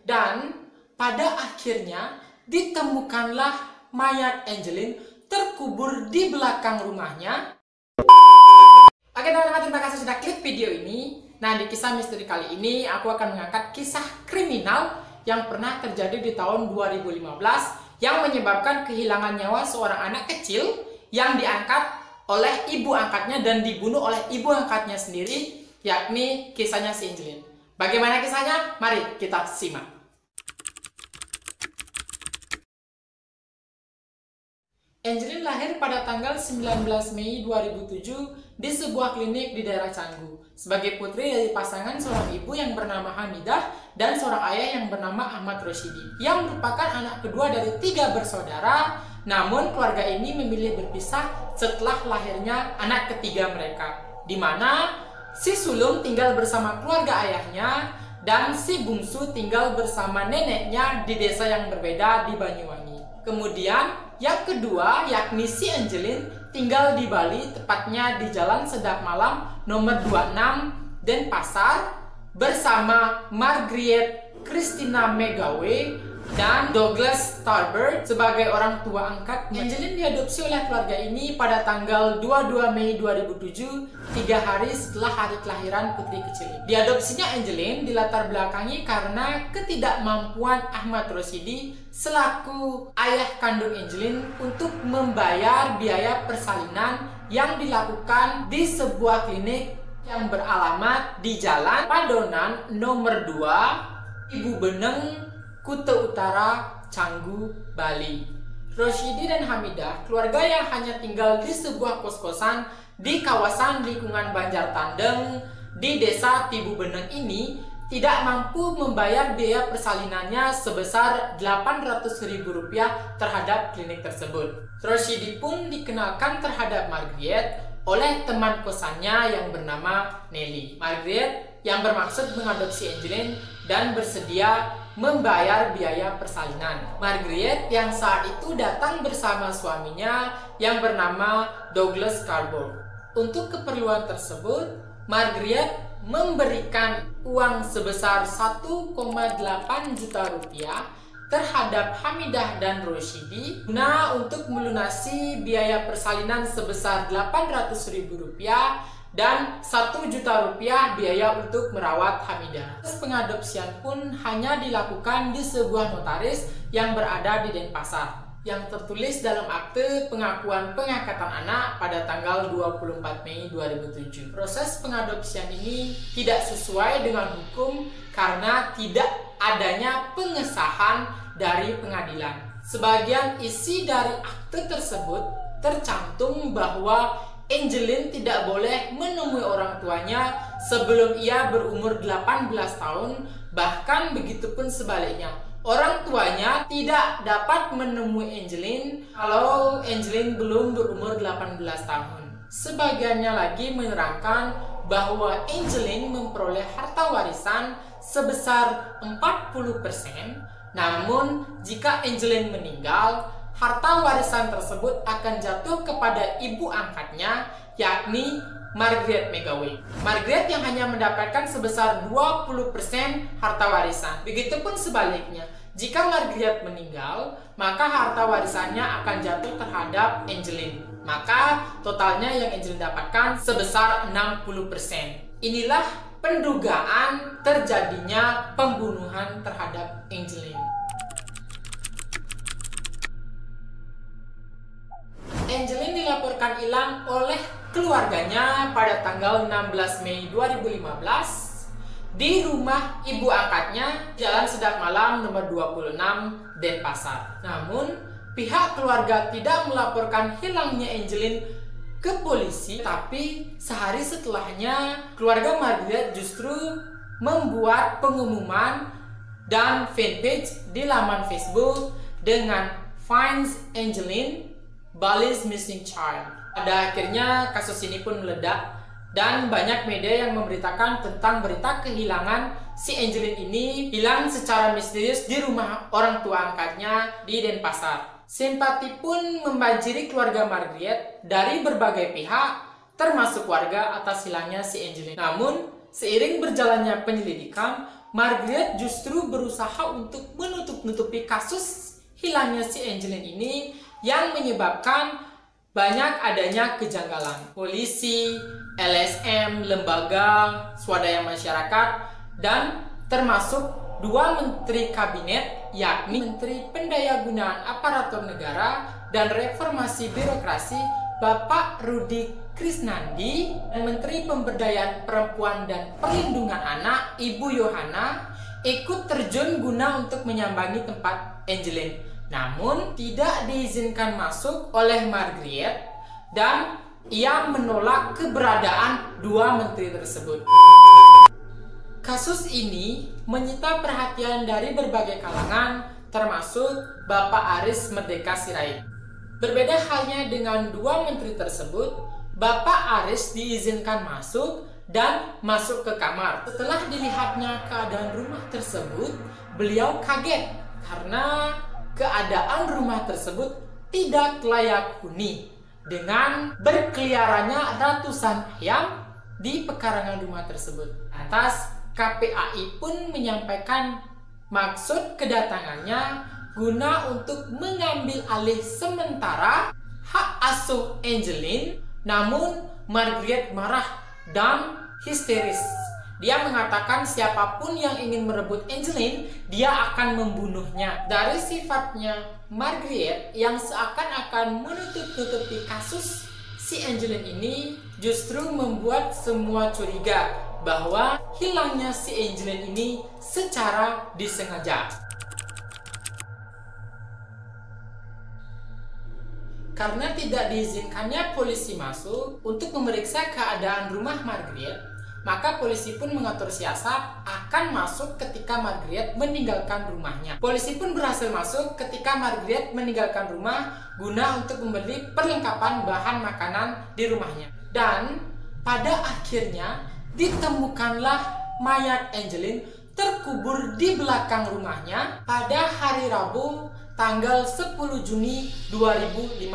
Dan pada akhirnya ditemukanlah mayat Angeline terkubur di belakang rumahnya. Oke teman-teman, terima kasih sudah klik video ini. Nah, di kisah misteri kali ini aku akan mengangkat kisah kriminal yang pernah terjadi di tahun 2015 yang menyebabkan kehilangan nyawa seorang anak kecil yang diangkat oleh ibu angkatnya dan dibunuh oleh ibu angkatnya sendiri, yakni kisahnya si Angeline. Bagaimana kisahnya? Mari kita simak. Angeline lahir pada tanggal 19 Mei 2007 di sebuah klinik di daerah Canggu sebagai putri dari pasangan seorang ibu yang bernama Hamidah dan seorang ayah yang bernama Ahmad Roshidi yang merupakan anak kedua dari 3 bersaudara. Namun keluarga ini memilih berpisah setelah lahirnya anak ketiga mereka, di mana si sulung tinggal bersama keluarga ayahnya dan si bungsu tinggal bersama neneknya di desa yang berbeda di Banyuwangi. Kemudian yang kedua, yakni si Angeline, tinggal di Bali, tepatnya di Jalan Sedap Malam nomor 26 Denpasar bersama Margriet Christina Megawe dan Douglas Starbird sebagai orang tua angkat. Angeline diadopsi oleh keluarga ini pada tanggal 22 Mei 2007, 3 hari setelah hari kelahiran putri kecil ini. Diadopsinya Angeline dilatar belakangi karena ketidakmampuan Ahmad Roshidi selaku ayah kandung Angeline untuk membayar biaya persalinan yang dilakukan di sebuah klinik yang beralamat di Jalan Padonan nomor 2 Ibu Beneng, Kuta Utara, Canggu, Bali. Roshidi dan Hamidah, keluarga yang hanya tinggal di sebuah kos-kosan di kawasan lingkungan Banjar Tandeng di desa Tibu Beneng ini, tidak mampu membayar biaya persalinannya sebesar Rp800.000 terhadap klinik tersebut. Roshidi pun dikenalkan terhadap Margriet oleh teman kosannya yang bernama Nelly. Margriet yang bermaksud mengadopsi Angeline dan bersedia membayar biaya persalinan. Margriet yang saat itu datang bersama suaminya yang bernama Douglas Starbird. Untuk keperluan tersebut, Margriet memberikan uang sebesar 1,8 juta rupiah terhadap Hamidah dan Roshidi guna untuk melunasi biaya persalinan sebesar Rp800.000 dan Rp1 juta biaya untuk merawat Hamidah. Proses pengadopsian pun hanya dilakukan di sebuah notaris yang berada di Denpasar yang tertulis dalam akte pengakuan pengangkatan anak pada tanggal 24 Mei 2007. Proses pengadopsian ini tidak sesuai dengan hukum karena tidak adanya pengesahan dari pengadilan. Sebagian isi dari akte tersebut tercantum bahwa Angeline tidak boleh menemui orang tuanya sebelum ia berumur 18 tahun, bahkan begitupun sebaliknya. Orang tuanya tidak dapat menemui Angeline kalau Angeline belum berumur 18 tahun. Sebagiannya lagi menerangkan bahwa Angeline memperoleh harta warisan sebesar 40%, namun jika Angeline meninggal, harta warisan tersebut akan jatuh kepada ibu angkatnya, yakni Margriet Megawe. Margriet yang hanya mendapatkan sebesar 20% harta warisan. Begitupun sebaliknya, jika Margriet meninggal, maka harta warisannya akan jatuh terhadap Angeline. Maka totalnya yang Angeline dapatkan sebesar 60%. Inilah pendugaan terjadinya pembunuhan terhadap Angeline. Angeline dilaporkan hilang oleh keluarganya pada tanggal 16 Mei 2015 di rumah ibu angkatnya Jalan Sedap Malam nomor 26 Denpasar. Namun, pihak keluarga tidak melaporkan hilangnya Angeline ke polisi, tapi sehari setelahnya keluarga Margriet justru membuat pengumuman dan fanpage di laman Facebook dengan Finds Angeline, Bali's Missing Child. Pada akhirnya kasus ini pun meledak dan banyak media yang memberitakan tentang berita kehilangan si Angeline ini hilang secara misterius di rumah orang tua angkatnya di Denpasar. Simpati pun membanjiri keluarga Margriet dari berbagai pihak, termasuk warga atas hilangnya si Angeline. Namun, seiring berjalannya penyelidikan, Margaret justru berusaha untuk menutup-nutupi kasus hilangnya si Angeline ini yang menyebabkan banyak adanya kejanggalan. Polisi, LSM, lembaga, swadaya masyarakat, dan termasuk dua menteri kabinet, yakni Menteri Pendayagunaan Aparatur Negara dan Reformasi Birokrasi Bapak Rudi Krisnandi, dan Menteri Pemberdayaan Perempuan dan Perlindungan Anak Ibu Yohana ikut terjun guna untuk menyambangi tempat Angeline. Namun tidak diizinkan masuk oleh Margaret dan ia menolak keberadaan dua menteri tersebut. Kasus ini menyita perhatian dari berbagai kalangan, termasuk Bapak Aris Merdeka Sirait. Berbeda halnya dengan dua menteri tersebut, Bapak Aris diizinkan masuk dan masuk ke kamar. Setelah dilihatnya keadaan rumah tersebut, beliau kaget karena keadaan rumah tersebut tidak layak huni dengan berkeliarannya ratusan ayam di pekarangan rumah tersebut. Atas KPAI pun menyampaikan maksud kedatangannya guna untuk mengambil alih sementara hak asuh Angeline. Namun Margaret marah dan histeris. Dia mengatakan siapapun yang ingin merebut Angeline, dia akan membunuhnya. Dari sifatnya Margaret yang seakan-akan menutup-tutupi kasus si Angeline ini justru membuat semua curiga bahwa hilangnya si Angeline ini secara disengaja. Karena tidak diizinkannya polisi masuk untuk memeriksa keadaan rumah Margaret, maka polisi pun mengatur siasat akan masuk ketika Margaret meninggalkan rumahnya. Polisi pun berhasil masuk ketika Margaret meninggalkan rumah guna untuk membeli perlengkapan bahan makanan di rumahnya. Dan pada akhirnya ditemukanlah mayat Angeline terkubur di belakang rumahnya pada hari Rabu tanggal 10 Juni 2015,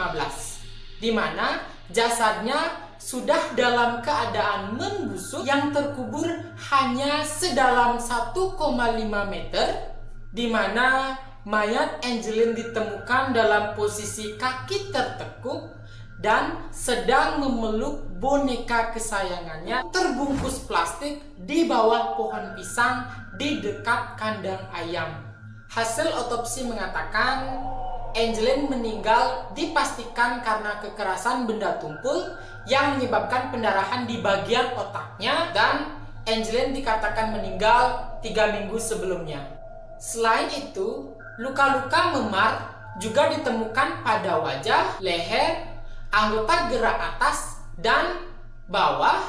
di mana jasadnya sudah dalam keadaan membusuk yang terkubur hanya sedalam 1,5 meter, di mana mayat Angeline ditemukan dalam posisi kaki tertekuk dan sedang memeluk boneka kesayangannya terbungkus plastik di bawah pohon pisang di dekat kandang ayam. Hasil otopsi mengatakan Angeline meninggal dipastikan karena kekerasan benda tumpul yang menyebabkan pendarahan di bagian otaknya, dan Angeline dikatakan meninggal 3 minggu sebelumnya. Selain itu, luka-luka memar juga ditemukan pada wajah, leher, anggota gerak atas dan bawah,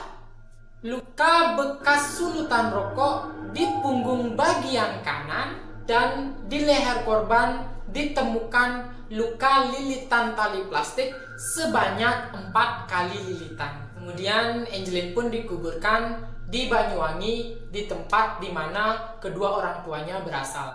luka bekas sulutan rokok di punggung bagian kanan, dan di leher korban ditemukan luka lilitan tali plastik sebanyak 4 kali lilitan. Kemudian Angeline pun dikuburkan di Banyuwangi, di tempat di mana kedua orang tuanya berasal.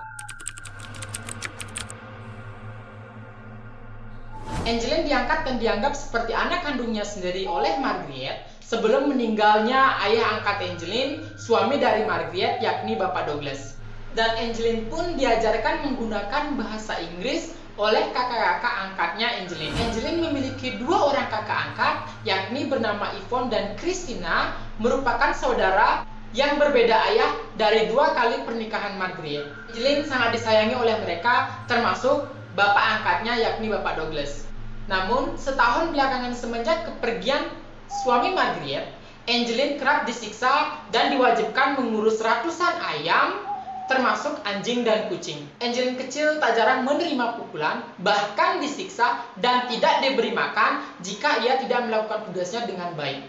Angeline diangkat dan dianggap seperti anak kandungnya sendiri oleh Margaret sebelum meninggalnya ayah angkat Angeline, suami dari Margaret, yakni Bapak Douglas. Dan Angeline pun diajarkan menggunakan bahasa Inggris oleh kakak-kakak angkatnya Angeline. Angeline memiliki 2 orang kakak angkat, yakni bernama Yvonne dan Christina, merupakan saudara yang berbeda ayah dari 2 kali pernikahan Margaret. Angeline sangat disayangi oleh mereka, termasuk bapak angkatnya yakni Bapak Douglas. Namun, setahun belakangan semenjak kepergian suami Margaret, Angeline kerap disiksa dan diwajibkan mengurus ratusan ayam, termasuk anjing dan kucing. Angeline kecil tak jarang menerima pukulan, bahkan disiksa dan tidak diberi makan jika ia tidak melakukan tugasnya dengan baik.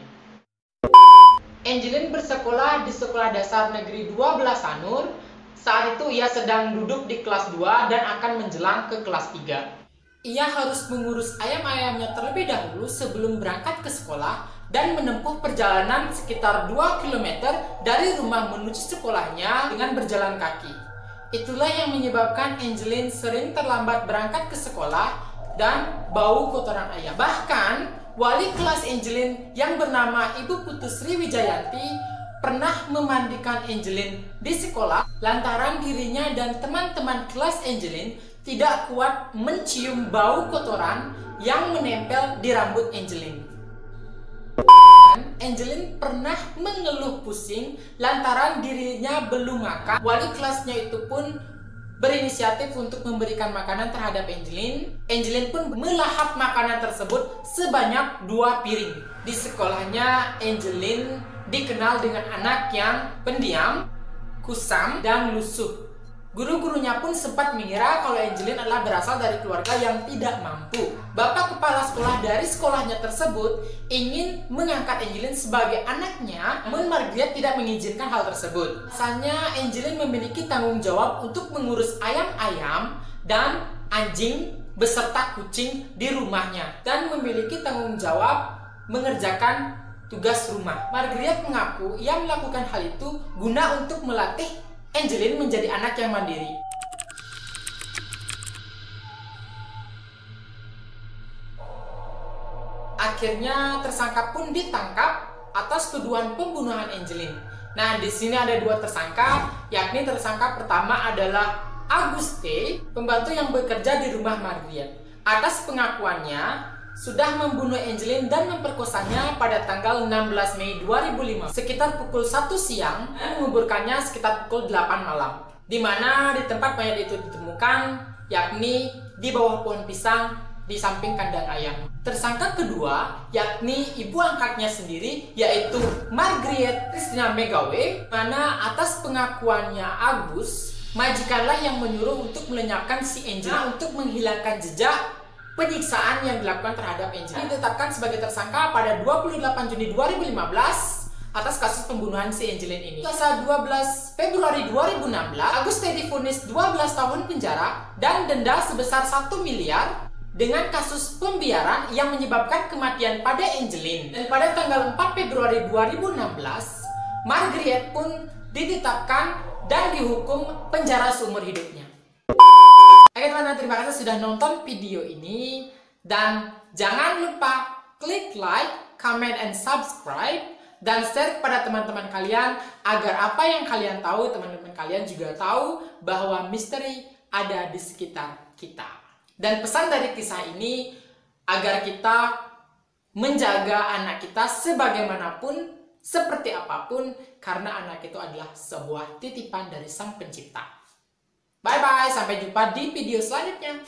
Angeline bersekolah di Sekolah Dasar Negeri 12 Sanur. Saat itu ia sedang duduk di kelas 2 dan akan menjelang ke kelas 3. Ia harus mengurus ayam-ayamnya terlebih dahulu sebelum berangkat ke sekolah dan menempuh perjalanan sekitar 2 km dari rumah menuju sekolahnya dengan berjalan kaki. Itulah yang menyebabkan Angeline sering terlambat berangkat ke sekolah dan bau kotoran ayam. Bahkan, wali kelas Angeline yang bernama Ibu Putu Sri Wijayanti pernah memandikan Angeline di sekolah lantaran dirinya dan teman-teman kelas Angeline tidak kuat mencium bau kotoran yang menempel di rambut Angeline. Angeline pernah mengeluh pusing lantaran dirinya belum makan. Wali kelasnya itu pun berinisiatif untuk memberikan makanan terhadap Angeline. Angeline pun melahap makanan tersebut sebanyak 2 piring. Di sekolahnya, Angeline dikenal dengan anak yang pendiam, kusam, dan lusuh. Guru-gurunya pun sempat mengira kalau Angeline adalah berasal dari keluarga yang tidak mampu. Bapak kepala sekolah dari sekolahnya tersebut ingin mengangkat Angeline sebagai anaknya, namun Margaret tidak mengizinkan hal tersebut. Asalnya Angeline memiliki tanggung jawab untuk mengurus ayam-ayam dan anjing beserta kucing di rumahnya, dan memiliki tanggung jawab mengerjakan tugas rumah. Margaret mengaku ia melakukan hal itu guna untuk melatih Angeline menjadi anak yang mandiri. Akhirnya tersangka pun ditangkap atas tuduhan pembunuhan Angeline. Nah, di sini ada 2 tersangka, yakni tersangka pertama adalah Auguste, pembantu yang bekerja di rumah Margaret. Atas pengakuannya, sudah membunuh Angeline dan memperkosanya pada tanggal 16 Mei 2005 sekitar pukul 1 siang dan menguburkannya sekitar pukul 8 malam, di mana di tempat mayat itu ditemukan, yakni di bawah pohon pisang di samping kandang ayam. Tersangka kedua yakni ibu angkatnya sendiri, yaitu Margaret Christina McGawe, mana atas pengakuannya Agus, majikanlah yang menyuruh untuk melenyapkan si Angeline untuk menghilangkan jejak penyiksaan yang dilakukan terhadap Angeline. Ditetapkan sebagai tersangka pada 28 Juni 2015 atas kasus pembunuhan si Angeline ini. Pada 12 Februari 2016, Auguste divonis 12 tahun penjara dan denda sebesar 1 miliar dengan kasus pembiaran yang menyebabkan kematian pada Angeline. Dan pada tanggal 4 Februari 2016, Margaret pun ditetapkan dan dihukum penjara seumur hidupnya. Oke teman-teman, terima kasih sudah nonton video ini, dan jangan lupa klik like, comment, and subscribe, dan share kepada teman-teman kalian agar apa yang kalian tahu, teman-teman kalian juga tahu bahwa misteri ada di sekitar kita. Dan pesan dari kisah ini agar kita menjaga anak kita sebagaimanapun, seperti apapun, karena anak itu adalah sebuah titipan dari Sang Pencipta. Bye-bye, sampai jumpa di video selanjutnya.